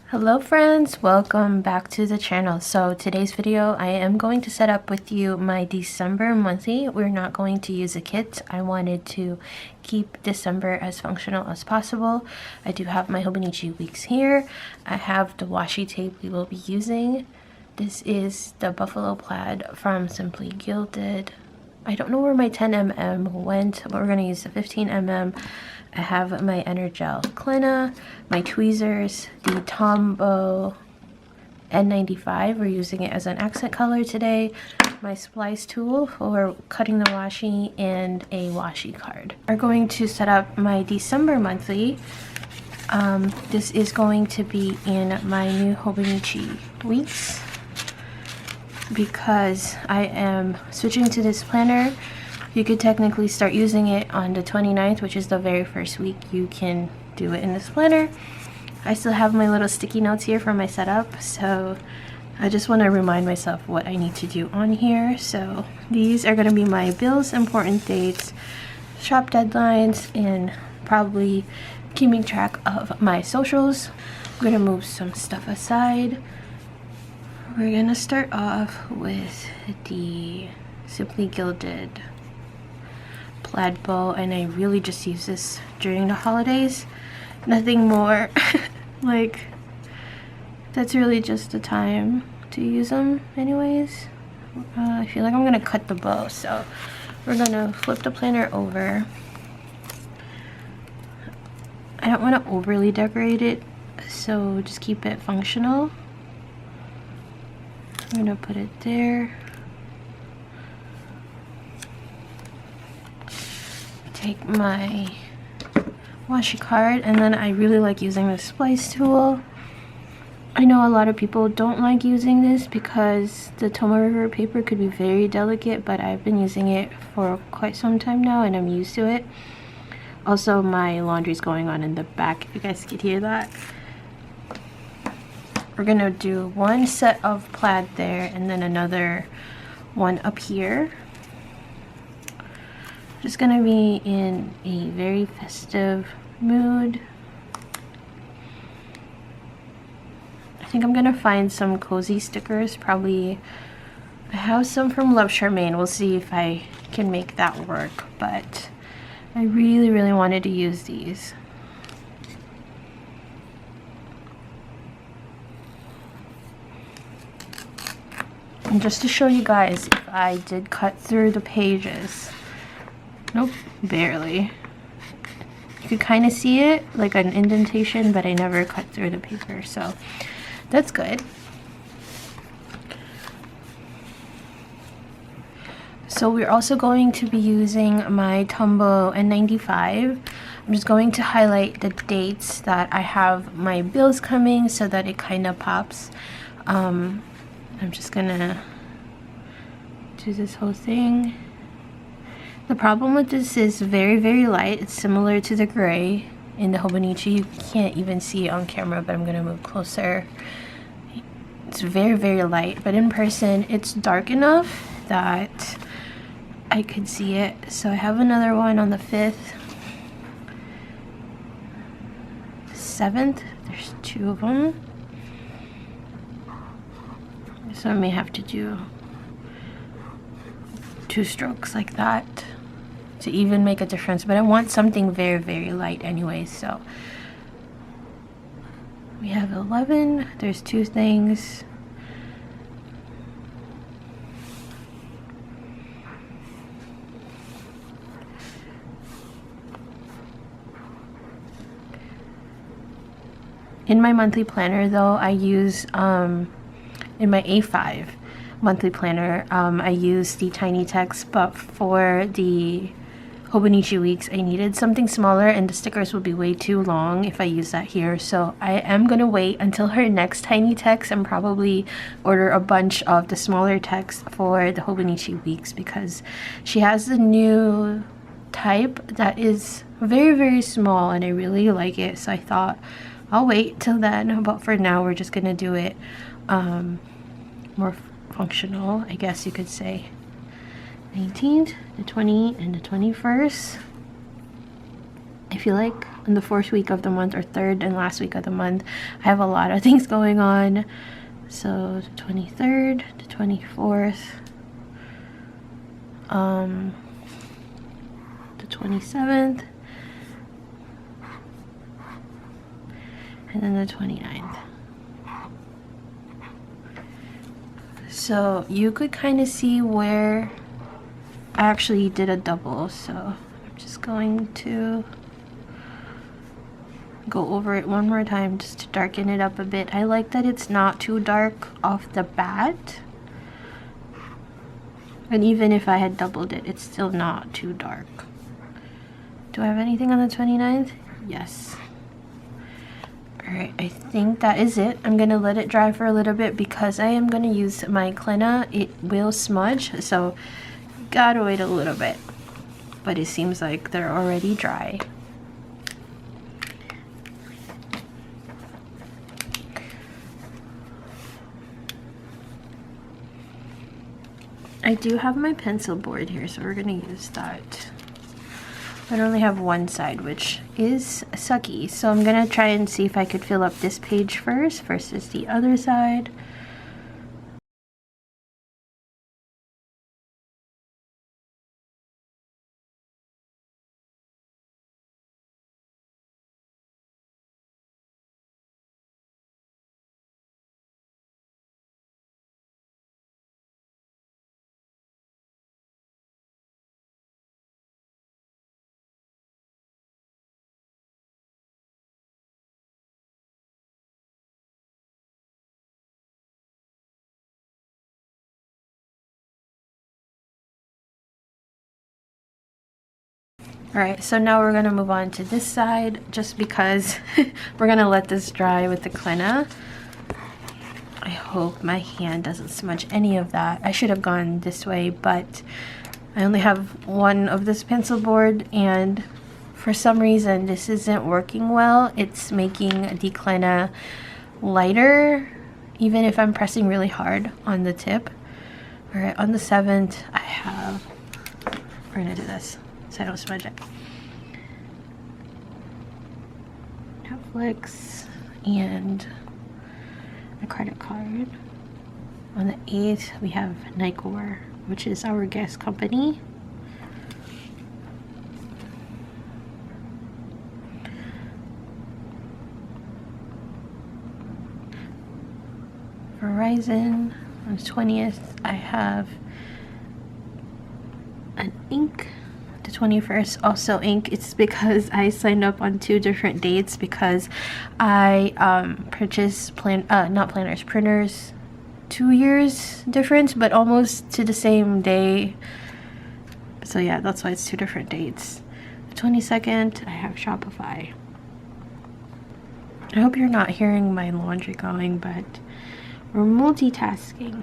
Hello friends, welcome back to the channel. So today's video I am going to set up with you my December monthly. We're not going to use a kit. I wanted to keep December as functional as possible. I do have my Hobonichi weeks here. I have the washi tape we will be using. This is the buffalo plaid from Simply Gilded. I don't know where my 10mm went, but we're going to use the 15mm. I have my Energel Clina, my tweezers, the Tombow N95. We're using it as an accent color today. My splice tool for cutting the washi and a washi card. We're going to set up my December monthly. This is going to be in my new Hobonichi weeks because I am switching to this planner. You could technically start using it on the 29th, which is the very first week you can do it in this planner. I still have my little sticky notes here for my setup, so I just want to remind myself what I need to do on here. So these are going to be my bills, important dates, shop deadlines, and probably keeping track of my socials. I'm going to move some stuff aside. We're going to start off with the Simply Gilded plaid bow, and I really just use this during the holidays. Nothing more. Like, that's really just the time to use them anyways. I feel like I'm gonna cut the bow, so we're gonna flip the planner over. I don't want to overly decorate it, so just keep it functional. I'm gonna put it there. Take my washi card, and then I really like using the splice tool. I know a lot of people don't like using this because the Tomoe River paper could be very delicate, but I've been using it for quite some time now and I'm used to it. Also, my laundry's going on in the back if you guys could hear that. We're gonna do one set of plaid there and then another one up here. Just gonna be in a very festive mood. I think I'm gonna find some cozy stickers. Probably I have some from Love Charmaine. We'll see if I can make that work, but I really wanted to use these. And just to show you guys, if I did cut through the pages. Nope, barely. You could kind of see it, like an indentation, but I never cut through the paper, so that's good. So we're also going to be using my Tombow N95. I'm just going to highlight the dates that I have my bills coming so that it kind of pops. I'm just gonna do this whole thing. The problem with this is very light. It's similar to the gray in the Hobonichi. You can't even see it on camera, but I'm gonna move closer. It's very light, but in person it's dark enough that I could see it. So I have another one on the 5th, 7th. There's 2 of them. So I may have to do 2 strokes like that to even make a difference, but I want something very light anyway. So we have 11. There's 2 things. In my monthly planner though, I use in my A5 monthly planner, I use the tiny text, but for the Hobonichi weeks I needed something smaller and the stickers would be way too long if I use that here. So I am gonna wait until her next tiny text and probably order a bunch of the smaller text for the Hobonichi weeks because she has the new type that is very small and I really like it. So I thought I'll wait till then, but for now we're just gonna do it more functional, I guess you could say. 19th, the 20th, and the 21st. I feel like in the 4th week of the month or 3rd and last week of the month, I have a lot of things going on. So the 23rd, the 24th, the 27th, and then the 29th. So you could kind of see where I actually did a double. So I'm just going to go over it one more time just to darken it up a bit. I like that it's not too dark off the bat. And even if I had doubled it, it's still not too dark. Do I have anything on the 29th? Yes. Alright, I think that is it. I'm going to let it dry for a little bit because I am going to use my Clenna. It will smudge, so gotta wait a little bit. But it seems like they're already dry. I do have my pencil board here, so we're going to use that. I only have one side, which is sucky. So I'm going to try and see if I could fill up this page first versus the other side. Alright, so now we're going to move on to this side just because we're going to let this dry with the Clenna. I hope my hand doesn't smudge any of that. I should have gone this way, but I only have one of this pencil board and for some reason this isn't working well. It's making the Clenna lighter even if I'm pressing really hard on the tip. Alright, on the 7th I have, we're going to do this so I don't smudge it. Netflix and a credit card. On the 8th we have Nicor, which is our gas company. Verizon. On the 20th I have an ink. The 21st also ink. It's because I signed up on 2 different dates because I purchased printers 2 years difference, but almost to the same day. So yeah, that's why it's 2 different dates. The 22nd I have Shopify. I hope you're not hearing my laundry going, but we're multitasking.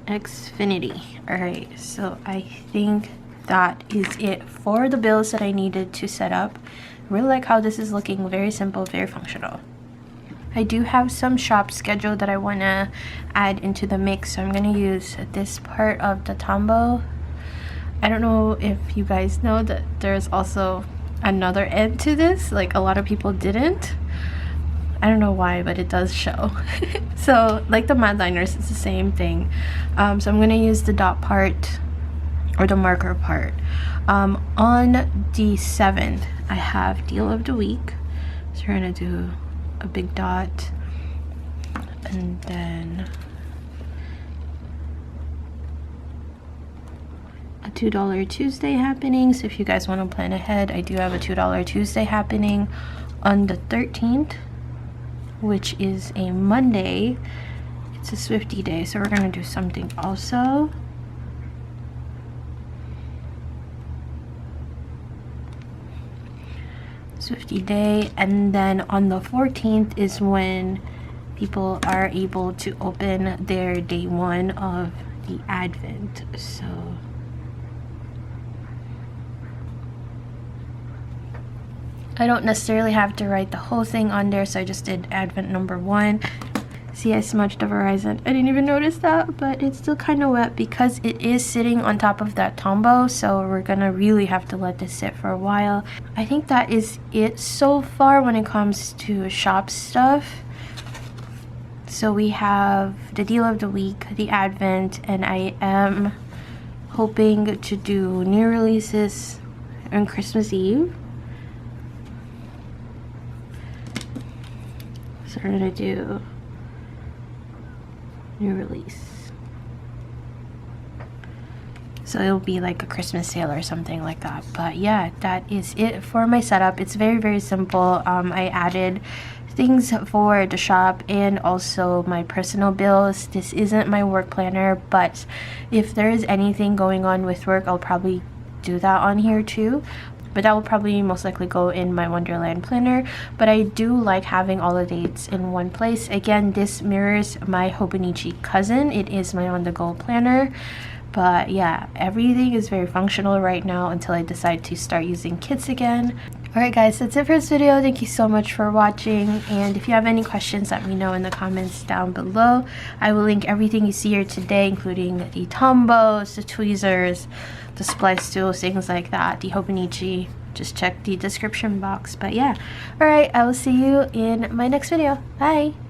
Xfinity. Alright, so I think that is it for the bills that I needed to set up. I really like how this is looking. Very simple, very functional. I do have some shop schedule that I want to add into the mix, so I'm going to use this part of the Tombow. I don't know if you guys know that there's also another end to this, like a lot of people didn't. I don't know why, but it does show. So like the matte liners, it's the same thing. So I'm going to use the dot part or the marker part. On the 7th I have deal of the week, so we're going to do a big dot and then a $2 Tuesday happening. So if you guys want to plan ahead, I do have a $2 Tuesday happening on the 13th, which is a Monday. It's a Swifty day, so we're gonna do something also. Swifty day, and then on the 14th is when people are able to open their day 1 of the Advent. So I don't necessarily have to write the whole thing on there, so I just did Advent number 1. See, I smudged the Verizon. I didn't even notice that, but it's still kind of wet because it is sitting on top of that Tombow, so we're gonna really have to let this sit for a while. I think that is it so far when it comes to shop stuff. So we have the deal of the week, the Advent, and I am hoping to do new releases on Christmas Eve. So we're gonna do new release. So it'll be like a Christmas sale or something like that. But yeah, that is it for my setup. It's very, very simple. I added things for the shop and also my personal bills. This isn't my work planner, but if there is anything going on with work, I'll probably do that on here too. But that will probably most likely go in my Wonderland planner. But I do like having all the dates in one place. Again, this mirrors my Hobonichi cousin. It is my on-the-go planner. But yeah, everything is very functional right now until I decide to start using kits again. Alright guys, that's it for this video. Thank you so much for watching. And if you have any questions, let me know in the comments down below. I will link everything you see here today, including the Tombows, the tweezers, the splice tools, things like that, the Hobonichi. Just check the description box. But yeah, alright, I will see you in my next video. Bye!